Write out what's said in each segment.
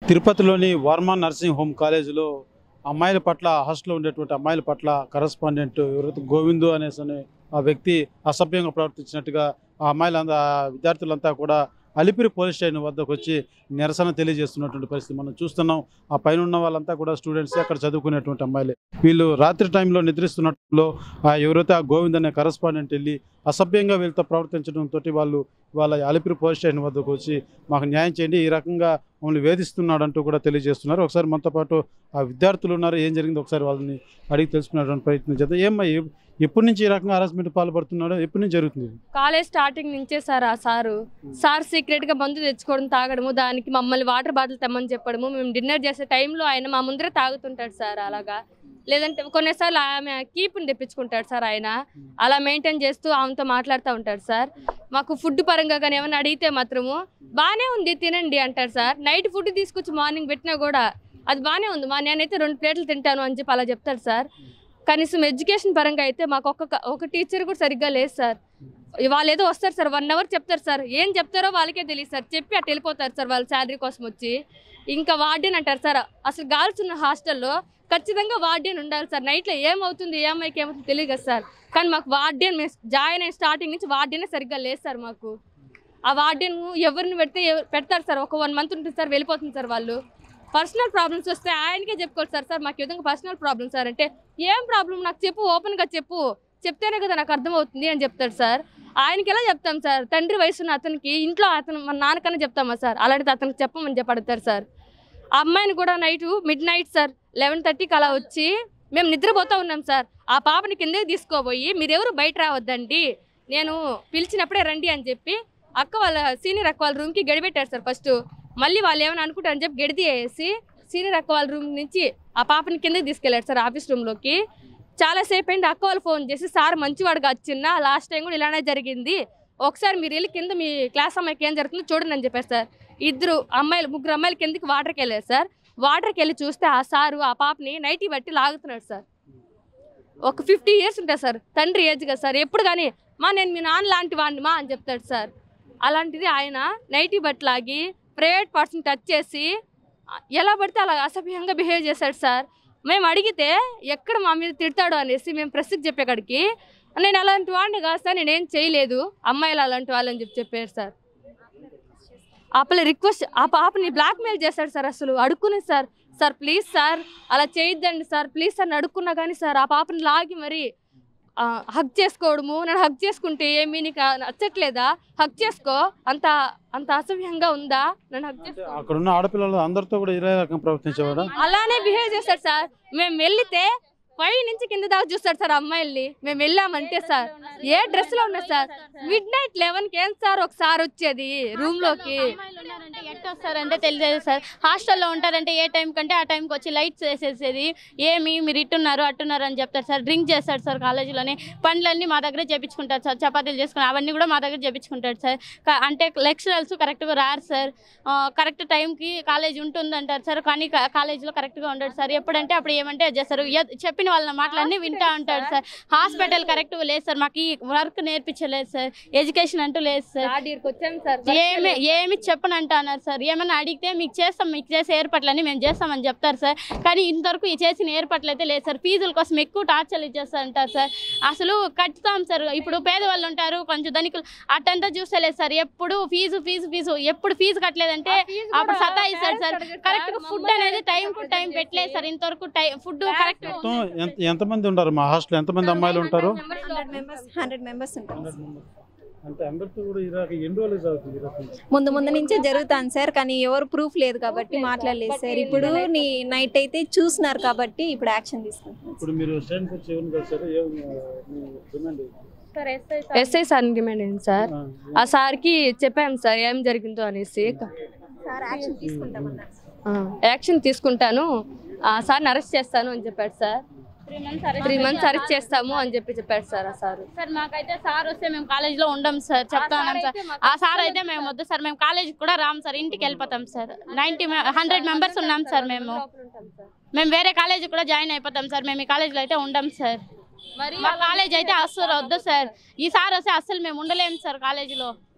తిరుపతిలోని Varma nursing home కాలేజీలో అమ్మాయిల పట్ల హాస్టల్లో ఉండేటువంటి అమ్మాయిల పట్ల కరస్పాండెంట్ ఎవరైతే గోవిందు అనేసి ఆ వ్యక్తి అసభ్యంగా ప్రవర్తించినట్టుగా ఆ అమ్మాయిలంతా విద్యార్థులంతా కూడా అలిపిరి పోలీస్ స్టేషన్ వద్దకు వచ్చి నిరసన తెలియజేస్తున్నటువంటి పరిస్థితి మనం చూస్తున్నాం. ఆ పైన ఉన్న వాళ్ళంతా కూడా స్టూడెంట్స్, అక్కడ చదువుకునేటువంటి అమ్మాయిలే. వీళ్ళు రాత్రి టైంలో నిద్రిస్తున్నట్లో ఎవరైతే ఆ గోవింద్ అనే కరస్పాండెంట్ వెళ్ళి అసభ్యంగా వీళ్ళతో ప్రవర్తించడంతో వాళ్ళు వాళ్ళ అలిపిరి పోలీస్ స్టేషన్ వద్దకు వచ్చి మాకు న్యాయం చేయండి, ఈ రకంగా మమ్మల్ని వేధిస్తున్నాడు అంటూ కూడా తెలియజేస్తున్నారు. ఒకసారి మనతో పాటు ఆ విద్యార్థులు ఉన్నారు, ఏం జరిగిందో ఒకసారి వాళ్ళని అడిగి తెలుసుకునేటువంటి ప్రయత్నం చేద్దాం. ఏమ్మా, ఎప్పటి నుంచి ఈ రకంగా హరాస్మెంట్ పాల్పడుతున్నాడు, ఎప్పటి నుంచి జరుగుతుంది? కాలేజ్ స్టార్టింగ్ నుంచే సార్. ఆ సార్ సీక్రెట్ గా మందు తెచ్చుకోవడం, తాగడము, దానికి మమ్మల్ని వాటర్ బాటిల్ తెమ్మని చెప్పడము, మేము డిన్నర్ చేసే టైంలో ఆయన మా ముందరే తాగుతుంటాడు సార్. అలాగా లేదంటే కొన్నిసార్లు ఆమె కీప్ని తెప్పించుకుంటాడు సార్. ఆయన అలా మెయింటైన్ చేస్తూ ఆమెతో మాట్లాడుతూ ఉంటాడు సార్. మాకు ఫుడ్ పరంగా కానీ ఏమైనా అడిగితే మాత్రము బాగానే ఉంది తినండి అంటారు సార్. నైట్ ఫుడ్ తీసుకొచ్చి మార్నింగ్ పెట్టినా కూడా అది బాగానే ఉంది, నేనైతే 2 ప్లేట్లు తింటాను అని చెప్పి అలా చెప్తారు సార్. కనీసం ఎడ్యుకేషన్ పరంగా అయితే మాకు ఒక టీచర్ కూడా సరిగ్గా లేదు సార్. వాళ్ళు ఏదో వస్తారు సార్, 1 అవర్ చెప్తారు సార్, ఏం చెప్తారో వాళ్ళకే తెలియదు సార్. చెప్పి అటు వెళ్ళిపోతారు సార్ వాళ్ళ శాలరీ కోసం వచ్చి. ఇంకా వార్డెన్ అంటారు సార్. అసలు గర్ల్స్ ఉన్న హాస్టల్లో ఖచ్చితంగా వార్డెన్ ఉండాలి సార్. నైట్లో ఏమవుతుంది ఏ అమ్మాయికి ఏమవుతుంది తెలియదు కదా సార్. కానీ మాకు వార్డెన్, మేము జాయిన్ అయిన స్టార్టింగ్ నుంచి వార్డెనే సరిగ్గా లేదు సార్. మాకు ఆ వార్డెన్ ఎవరిని పెడతారు సార్, ఒక 1 మంత్ ఉంటుంది సార్, వెళ్ళిపోతుంది సార్. వాళ్ళు పర్సనల్ ప్రాబ్లమ్స్ వస్తే ఆయనకే చెప్పుకోవాలి సార్. సార్ మాకు ఈ విధంగా పర్సనల్ ప్రాబ్లమ్ సార్ అంటే, ఏం ప్రాబ్లం నాకు చెప్పు, ఓపెన్గా చెప్పు, చెప్తేనే కదా నాకు అర్థమవుతుంది అని చెప్తాడు సార్. ఆయనకి ఎలా చెప్తాం సార్? తండ్రి వయసున్న అతనికి ఇంట్లో మన నాన్నకన్నా చెప్తామా సార్? అలాంటిది అతనికి చెప్పమని చెప్పి అడుగుతారు సార్. ఆ అమ్మాయిని కూడా మిడ్ నైట్ సార్ 11:30కి అలా వచ్చి మేము నిద్రపోతూ ఉన్నాం సార్. ఆ పాపని కిందకి తీసుకోబోయి మీరెవరు బయట రావద్దండి, నేను పిలిచినప్పుడే రండి అని చెప్పి సీనియర్ అక్క వాళ్ళ రూమ్కి గడిపెట్టారు సార్. ఫస్ట్ మళ్ళీ వాళ్ళు ఏమైనా అనుకుంటారని చెప్పి గడిది వేసి సీనియర్ అక్క వాళ్ళ రూమ్ నుంచి ఆ పాపని కిందకి తీసుకెళ్ళాడు సార్ ఆఫీస్ రూమ్లోకి. చాలాసేపు అయింది. అక్క వాళ్ళు ఫోన్ చేసి, సార్ మంచివాడుగా వచ్చిన లాస్ట్ టైం కూడా ఇలానే జరిగింది, ఒకసారి మీరు వెళ్ళి కింద మీ క్లాస్ అమ్మాయికి ఏం జరుగుతుందో చూడండి అని చెప్పారు సార్. 3 అమ్మాయిలు కిందకి వాటర్కి వెళ్ళారు సార్. వాటర్కి వెళ్ళి చూస్తే ఆ సారు ఆ పాపని నైటీ బట్టి లాగుతున్నాడు సార్. ఒక 50 years ఉంటుంది సార్, తండ్రి ఏజ్ కదా సార్. ఎప్పుడు కానీ నేను మీ నాన్న లాంటి వాడిని అని చెప్తాడు సార్. అలాంటిది ఆయన నైటీ బట్టి లాగి ప్రైవేట్ పర్సన్ టచ్ చేసి ఎలా పడితే అలా అసభ్యంగా బిహేవ్ చేశాడు సార్. మేము అడిగితే ఎక్కడ మా మీద తిడతాడు అనేసి మేము ప్రెస్కి చెప్పేకాడికి, నేను అలాంటి వాడిని కాదు సార్, నేనేం చేయలేదు, అమ్మాయిలు అలాంటి వాళ్ళని చెప్పారు సార్. ఆ పిల్ల రిక్వెస్ట్, ఆ పాపని బ్లాక్మెయిల్ చేశాడు సార్. అసలు అడుక్కునే సార్, ప్లీజ్ సార్ అలా చేయొద్దండి సార్, ప్లీజ్ సార్ అడుక్కున్నా కానీ సార్ ఆ పాపని లాగి మరి హగ్ చేసుకోవడము. నన్ను హగ్ చేసుకుంటే ఏమి నీకు నచ్చట్లేదా, హగ్ చేసుకో, అంత అసభ్యంగా ఉందా, నన్ను హగ్ చేసుకో. అక్కడ ఉన్న ఆడపిల్లలు అందరితో కూడా ఇదే రకం ప్రవర్తించేవాడా? అలానే బిహేవ్ చేశాడు సార్. మేము వెళ్తే పై నుంచి కింద దాకా చూస్తాడు సార్ అమ్మాయిల్ని. మేము వెళ్ళామంటే సార్ ఏ డ్రెస్ లో ఉన్నా సార్, మిడ్-నైట్ 11కి ఏం సార్ ఒకసారి వచ్చేది రూమ్ లోకి. ఎట్లా వస్తారంటే తెలియదు సార్. హాస్టల్లో ఉంటారంటే ఏ టైం కంటే ఆ టైంకి వచ్చి లైట్స్ వేసేసేది, ఏమి మీరు ఇట్టున్నారు అట్టున్నారు అని చెప్తారు సార్. డ్రింక్ చేస్తాడు సార్ కాలేజీలోనే. పనులన్నీ మా దగ్గరే చేపించుకుంటారు సార్. చపాతీలు చేసుకుని అవన్నీ కూడా మా దగ్గర చేపించుకుంటాడు సార్. అంటే లెక్చరర్స్ కరెక్ట్గా రారు సార్. కరెక్ట్ టైంకి కాలేజ్ ఉంటుందంటారు సార్, కానీ కాలేజీలో కరెక్ట్గా ఉండడు సార్. ఎప్పుడంటే అప్పుడు ఏమంటే చేస్తారు. చెప్పిన వాళ్ళ మాటలన్నీ వింటూ ఉంటాడు సార్. హాస్పిటల్ కరెక్ట్గా లేదు సార్, మాకు ఈ వర్క్ నేర్పించలేదు సార్, ఎడ్యుకేషన్ అంటూ లేదు సార్. ఏమి చెప్పనంటా అన్నారు సార్. ఏమన్నా అడిగితే మీకు చేసే ఏర్పాట్లన్నీ మేము చేస్తామని చెప్తారు సార్. కానీ ఇంతవరకు చేసిన ఏర్పాట్లు అయితే లేదు సార్. ఫీజుల కోసం ఎక్కువ టార్చర్లు ఇచ్చేస్తారంటారు సార్. అసలు కట్టుతాం సార్. ఇప్పుడు పేదవాళ్ళు ఉంటారు, కొంచెం ధనికులు, అట్టంతా చూస్తలేదు సార్. ఎప్పుడు ఫీజు ఎప్పుడు ఫీజు కట్టలేదంటే అప్పుడు సతాయిస్తారు సార్. కరెక్ట్గా ఫుడ్ అనేది టైం టు టైం పెట్టలేదు సార్. ఇంతవరకు ఫుడ్ కరెక్ట్. ఎంతమంది ఉంటారు మా హాస్టల్? ఎంతమంది అమ్మాయిలు ఉంటారు? 100 members ఉంటారు. ముందు నుంచే జరుగుతాను సార్, కానీ ఎవరు ప్రూఫ్ లేదు కాబట్టి మాట్లాడలేదు సార్. ఇప్పుడు నైట్ అయితే చూస్తున్నారు కాబట్టి ఇప్పుడు యాక్షన్ తీసుకుంటున్నాం. ఎస్ఐ సార్ డిమాండ్ అయింది సార్. ఆ సార్కి చెప్పాము సార్ ఏం జరిగిందో అనేసి. యాక్షన్ తీసుకుంటాను, సార్ని అరెస్ట్ చేస్తాను అని చెప్పాడు సార్. 3 months అరెస్ట్ చేస్తాము అని చెప్పాడు సార్. ఆ సార్ మాకైతే సార్ వస్తే మేము కాలేజీలో ఉండం సార్, చెప్తా ఉన్నాం సార్. ఆ సార్ అయితే మేము వద్దు సార్, మేము కాలేజీకి కూడా రాము సార్, ఇంటికి వెళ్ళిపోతాం సార్. 100 members ఉన్నాం సార్. మేము వేరే కాలేజీ కూడా జాయిన్ అయిపోతాం సార్. మేము ఈ కాలేజీలో అయితే ఉండం సార్. మా కాలేజ్ అయితే అస్సలు వద్దు సార్. ఈ సార్ వస్తే అస్సలు మేము ఉండలేము సార్. కాలేజీలో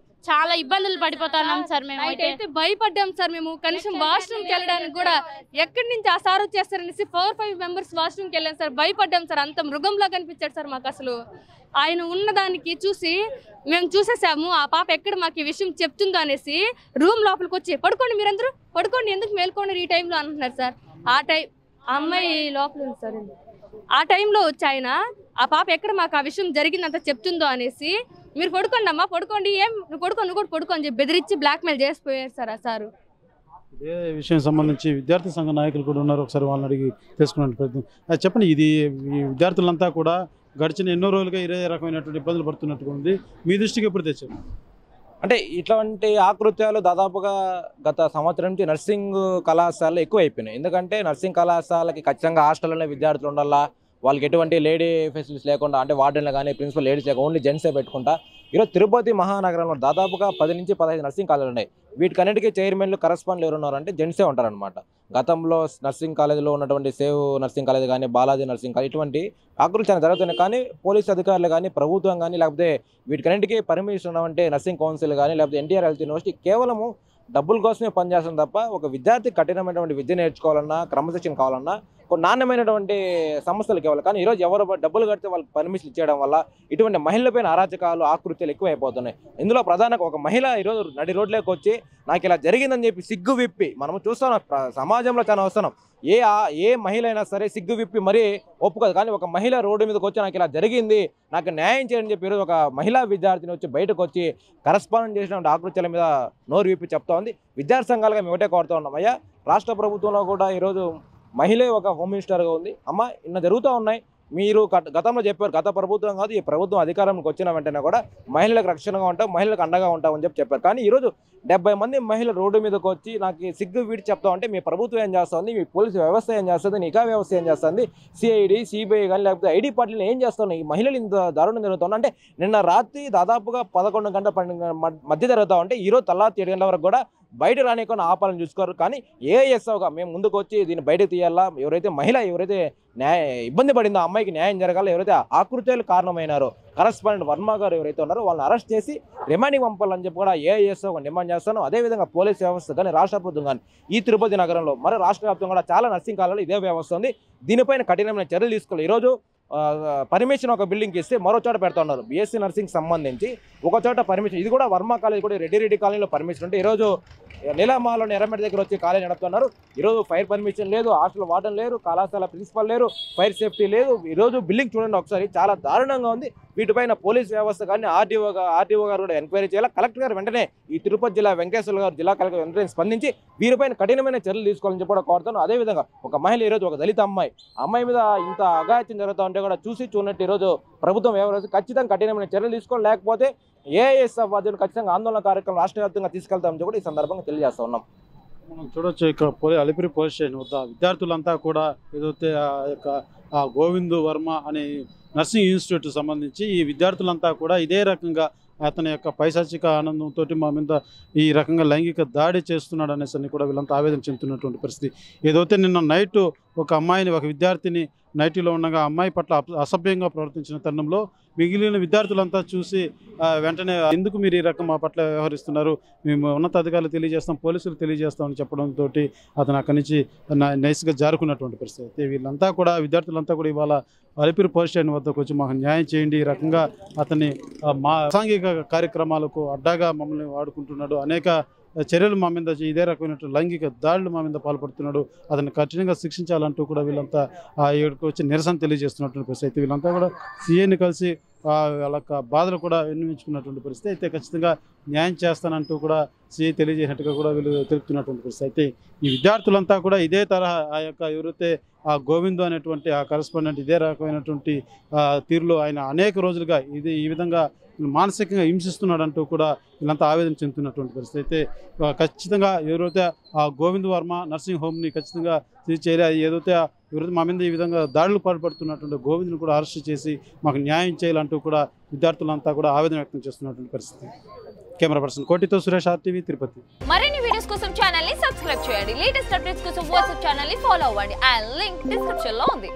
చాలా ఇబ్బందులు పడిపోతున్నాం సార్ మేము నైట్ అయితే భయపడ్డాం సార్ మేము. కనీసం వాష్రూమ్కి వెళ్ళడానికి కూడా ఎక్కడి నుంచి ఆ సార్ వచ్చేస్తారనేసి 4-5 మెంబర్స్ వాష్రూమ్కి వెళ్ళాం సార్. భయపడ్డాం సార్. అంత మృగంలా కనిపించాడు సార్ మాకు. అసలు ఆయన ఉన్నదానికి చూసి మేము చూసేసాము. ఆ పాప ఎక్కడ మాకు ఈ విషయం చెప్తుందో అనేసి రూమ్ లోపలికి వచ్చి పడుకోండి, మీరందరూ పడుకోండి, ఎందుకు మేల్కోండి ఈ టైంలో అంటున్నారు సార్. ఆ అమ్మాయి లోపల ఉంది సార్. ఆ టైంలో వచ్చి ఆయన ఆ పాప ఎక్కడ మాకు ఆ విషయం జరిగిందంత చెప్తుందో అనేసి మీరు పడుకోండి అమ్మా, పడుకోండి, ఏం నువ్వు కూడా పడుకో అని చెప్పి బెదిరించి బ్లాక్మెయిల్ చేసిపోయారు సార్ ఆ సారు. ఇదే విషయం సంబంధించి విద్యార్థి సంఘ నాయకులు కూడా ఉన్నారు. ఒకసారి వాళ్ళని అడిగి తెలుసుకునే ప్రయత్నం. చెప్పండి, ఇది ఈ విద్యార్థులంతా కూడా గడిచిన ఎన్నో రోజులుగా ఇదే రకమైనటువంటి ఇబ్బందులు పడుతున్నట్టుగా ఉంది. మీ దృష్టికి ఎప్పుడు తెచ్చారు? అంటే ఇట్లాంటి ఆకృత్యాలు దాదాపుగా గత సంవత్సరం నుంచి నర్సింగ్ కళాశాలలో ఎక్కువ అయిపోయినాయి. ఎందుకంటే నర్సింగ్ కళాశాలకి ఖచ్చితంగా హాస్టల్లోనే విద్యార్థులు ఉండాలా, వాళ్ళకి ఎటువంటి లేడీ ఫెసిలిటీస్ లేకుండా, అంటే వార్డెన్లు కానీ ప్రిన్సిపల్ లేడీస్ లేకుండా ఓన్లీ జెంట్సే పెట్టుకుంటా ఈరోజు తిరుపతి మహానగరంలో దాదాపుగా 10 నుంచి 15 నర్సింగ్ కాలేజీలు ఉన్నాయి. వీటికన్నిటికీ చైర్మన్లు కరస్పాండ్లు ఎవరు ఉన్నారంటే జెంట్సే ఉంటారనమాట. గతంలో నర్సింగ్ కాలేజీలో ఉన్నటువంటి సేవ్ నర్సింగ్ కాలేజ్ కానీ, బాలాజీ నర్సింగ్ కాలేజ్, ఇటువంటి ఆకృతి చాలా జరుగుతున్నాయి. కానీ పోలీస్ అధికారులు కానీ, ప్రభుత్వం కానీ, లేకపోతే వీటికన్నిటికీ పర్మిషన్ ఉన్నవంటే నర్సింగ్ కౌన్సిల్ కానీ, లేకపోతే ఎన్టీఆర్ హెల్త్ యూనివర్సిటీ కేవలము డబ్బుల కోసమే పనిచేస్తుంది తప్ప ఒక విద్యార్థి కఠినమైనటువంటి విద్య నేర్చుకోవాలన్నా, క్రమశిక్షణ కావాలన్నా ఒక నాణ్యమైనటువంటి సంస్థలకు ఇవ్వాలి. కానీ ఈరోజు ఎవరు డబ్బులు కడితే వాళ్ళకి పర్మిషన్ ఇచ్చేయడం వల్ల ఇటువంటి మహిళలపైన అరాచకాలు, ఆకృత్యాలు ఎక్కువ అయిపోతున్నాయి. ఇందులో ప్రధానంగా ఒక మహిళ ఈరోజు నడి రోడ్లోకి వచ్చి నాకు ఇలా జరిగిందని చెప్పి సిగ్గు విప్పి, మనము చూస్తున్నాం సమాజంలో చాలా వస్తున్నాం, ఏ మహిళ అయినా సరే సిగ్గు విప్పి మరీ ఒప్పుకోదు. కానీ ఒక మహిళ రోడ్డు మీదకి వచ్చి నాకు ఇలా జరిగింది, నాకు న్యాయం చేయండి చెప్పి ఈరోజు ఒక మహిళా విద్యార్థిని వచ్చి బయటకు వచ్చి కరస్పాండెంట్ చేసినటువంటి ఆకృత్యాల మీద నోరు విప్పి చెప్తా ఉంది. విద్యార్థి సంఘాలుగా మేము ఒకటే కోరుతూ ఉన్నాం, అయ్యా రాష్ట్ర ప్రభుత్వంలో కూడా ఈరోజు మహిళే ఒక హోమ్ మినిస్టర్గా ఉంది. అమ్మ ఇన్న జరుగుతూ ఉన్నాయి, మీరు గతంలో చెప్పారు, గత ప్రభుత్వం కాదు ఈ ప్రభుత్వం అధికారంలోకి వచ్చిన వెంటనే కూడా మహిళలకు రక్షణగా ఉంటాం, మహిళలకు అండగా ఉంటామని చెప్పారు. కానీ ఈరోజు 70 మంది మహిళలు రోడ్డు మీదకి వచ్చి నాకు సిగ్గు వీడి చెప్తా ఉంటే మీ ప్రభుత్వం ఏం చేస్తుంది, మీ పోలీసు వ్యవస్థ ఏం చేస్తుంది, నిఘా వ్యవస్థ ఏం చేస్తుంది, సిఐడి, సిబిఐ కానీ లేకపోతే ఐడి పార్టీలు ఏం చేస్తున్నాయి, ఈ మహిళలు ఇంత దారుణం జరుగుతుంది అంటే నిన్న రాత్రి దాదాపుగా 11 గంటల 12 మధ్య జరుగుతూ ఉంటే ఈరోజు తెల్లారి 7 గంటల వరకు కూడా బయట రానికొని ఆపాలని చూసుకోరు. కానీ ఏఎస్ఓగా మేము ముందుకు వచ్చి దీన్ని బయటకు తీయాలా, ఎవరైతే మహిళ ఎవరైతే ఇబ్బంది పడిందో ఆ అమ్మాయికి న్యాయం జరగాల, ఎవరైతే ఆకృత్యాలు కారణమైనారో కరస్పాండెంట్ వర్మ గారు ఎవరైతే ఉన్నారో వాళ్ళని అరెస్ట్ చేసి రిమాండింగ్ పంపాలని చెప్పి కూడా ఏఎస్ఓగా డిమాండ్ చేస్తాను. అదేవిధంగా పోలీస్ వ్యవస్థ కానీ, రాష్ట్ర ప్రభుత్వం కానీ ఈ తిరుపతి నగరంలో మరి రాష్ట్ర వ్యాప్తంగా కూడా చాలా నర్సింగ్ కాలేజీలో ఇదే వ్యవస్థ ఉంది. దీనిపైన కఠినమైన చర్యలు తీసుకోవాలి. ఈరోజు పర్మిషన్ ఒక బిల్డింగ్కి ఇస్తే మరో చోట పెడతా ఉన్నారు. బీఎస్సీ నర్సింగ్ సంబంధించి ఒక చోట పర్మిషన్, ఇది కూడా వర్మ కాలేజ్ కూడా రెడ్డి కాలనీలో పర్మిషన్ ఉంటే ఈరోజు నీలమాలోని ఎర్రమెడ దగ్గర వచ్చి కాలేజ్ నడుపుతున్నారు. ఈరోజు ఫైర్ పర్మిషన్ లేదు, హాస్టల్ వార్డెన్ లేరు, కళాశాల ప్రిన్సిపల్ లేరు, ఫైర్ సేఫ్టీ లేదు. ఈరోజు బిల్డింగ్ చూడండి ఒకసారి, చాలా దారుణంగా ఉంది. వీటిపైన పోలీస్ వ్యవస్థ కానీ ఆర్టీఓ గారు కూడా ఎంక్వైరీ చేయాలి. కలెక్టర్ గారు వెంటనే ఈ తిరుపతి జిల్లా వెంకటేశ్వర గారు జిల్లా కలెక్టర్ వెంటనే స్పందించి వీరిపైన కఠినమైన చర్యలు తీసుకోవాలని చెప్పి కూడా కోరుతాను. అదేవిధంగా ఒక మహిళ ఈరోజు ఒక దళిత అమ్మాయి మీద ఇంత అఘాయిత్యం జరుగుతూ ఉంటే కూడా చూసినట్టు ఈరోజు ప్రభుత్వం వ్యవహరిస్తే ఖచ్చితంగా కఠినమైన చర్యలు తీసుకోవాలి. లేకపోతే ఏఎస్ఎఫ్ అధ్యయనం ఖచ్చితంగా ఆందోళన కార్యక్రమం రాష్ట్ర వ్యాప్తంగా తీసుకెళ్తామని కూడా ఈ సందర్భంగా తెలియజేస్తా ఉన్నాం. మనం చూడొచ్చు, ఇక్కడ అలిపిరి పోలీస్ స్టేషన్ వద్ద విద్యార్థులంతా కూడా ఏదైతే ఆ గోవింద్ వర్మ అనే నర్సింగ్ ఇన్స్టిట్యూట్ సంబంధించి ఈ విద్యార్థులంతా కూడా ఇదే రకంగా అతని యొక్క పైశాచిక ఆనందంతో మా మీద ఈ రకంగా లైంగిక దాడి చేస్తున్నాడు అనేసి కూడా వీళ్ళంతా ఆవేదన చెందుతున్నటువంటి పరిస్థితి. ఏదైతే నిన్న నైట్ ఒక అమ్మాయిని, ఒక విద్యార్థిని నైట్లో ఉండగా అమ్మాయి పట్ల అసభ్యంగా ప్రవర్తించిన తరుణంలో మిగిలిన విద్యార్థులంతా చూసి వెంటనే ఎందుకు మీరు ఈ రకం మా పట్ల వ్యవహరిస్తున్నారు, మేము ఉన్నతాధికారులు తెలియజేస్తాం, పోలీసులు తెలియజేస్తామని చెప్పడంతో అతను అక్కడి నుంచి నైస్గా జారుకున్నటువంటి పరిస్థితి. వీళ్ళంతా కూడా విద్యార్థులంతా కూడా ఇవాళ అలిపిరి పోలీస్ స్టేషన్ వద్దకు వచ్చి మాకు న్యాయం చేయండి, ఈ రకంగా అతన్ని మా సాంఘిక కార్యక్రమాలకు అడ్డాగా మమ్మల్ని వాడుకుంటున్నాడు, అనేక చర్యలు మా మీద ఇదే రకమైనటువంటి లైంగిక దాడులు మా మీద పాల్పడుతున్నాడు, అతన్ని కఠినంగా శిక్షించాలంటూ కూడా వీళ్ళంతా ఇక్కడికి వచ్చి నిరసన తెలియజేస్తున్నటువంటి పరిస్థితి. అయితే వీళ్ళంతా కూడా సీఏని కలిసి వాళ్ళ బాధలు కూడా విన్నవించుకున్నటువంటి పరిస్థితి. అయితే ఖచ్చితంగా న్యాయం చేస్తానంటూ కూడా సీఏ తెలియజేసినట్టుగా కూడా వీళ్ళు తెలుపుతున్నటువంటి పరిస్థితి. అయితే ఈ విద్యార్థులంతా కూడా ఇదే తరహా ఆ యొక్క ఎవరైతే ఆ గోవిందు అనేటువంటి ఆ కరస్పాండెంట్ ఇదే రకమైనటువంటి తీరులో ఆయన అనేక రోజులుగా ఈ విధంగా మానసికంగా హింసిస్తున్నాడంటూ కూడా వీళ్ళంతా ఆవేదన చెందుతున్నటువంటి పరిస్థితి. అయితే ఖచ్చితంగా ఎవరైతే ఆ గోవింద్ వర్మ నర్సింగ్ హోమ్ని ఖచ్చితంగా చేయాలి, ఏదైతే ఎవరైతే మా మీద ఈ విధంగా దాడులు పాల్పడుతున్నటువంటి గోవింద్ని కూడా అరెస్ట్ చేసి మాకు న్యాయం చేయాలంటూ కూడా విద్యార్థులంతా కూడా ఆవేదన వ్యక్తం చేస్తున్నటువంటి పరిస్థితి. కెమెరా పర్సన్ కోటితో సురేష్, RTV, తిరుపతి. మరిన్ని వీడియోస్ కోసం ఛానల్ ని సబ్స్క్రైబ్ చేయండి. లేటెస్ట్ అప్డేట్స్ కోసం వాట్సాప్ ఛానల్ ని ఫాలో అవ్వండి. ఆ లింక్ డిస్క్రిప్షన్ లో ఉంది.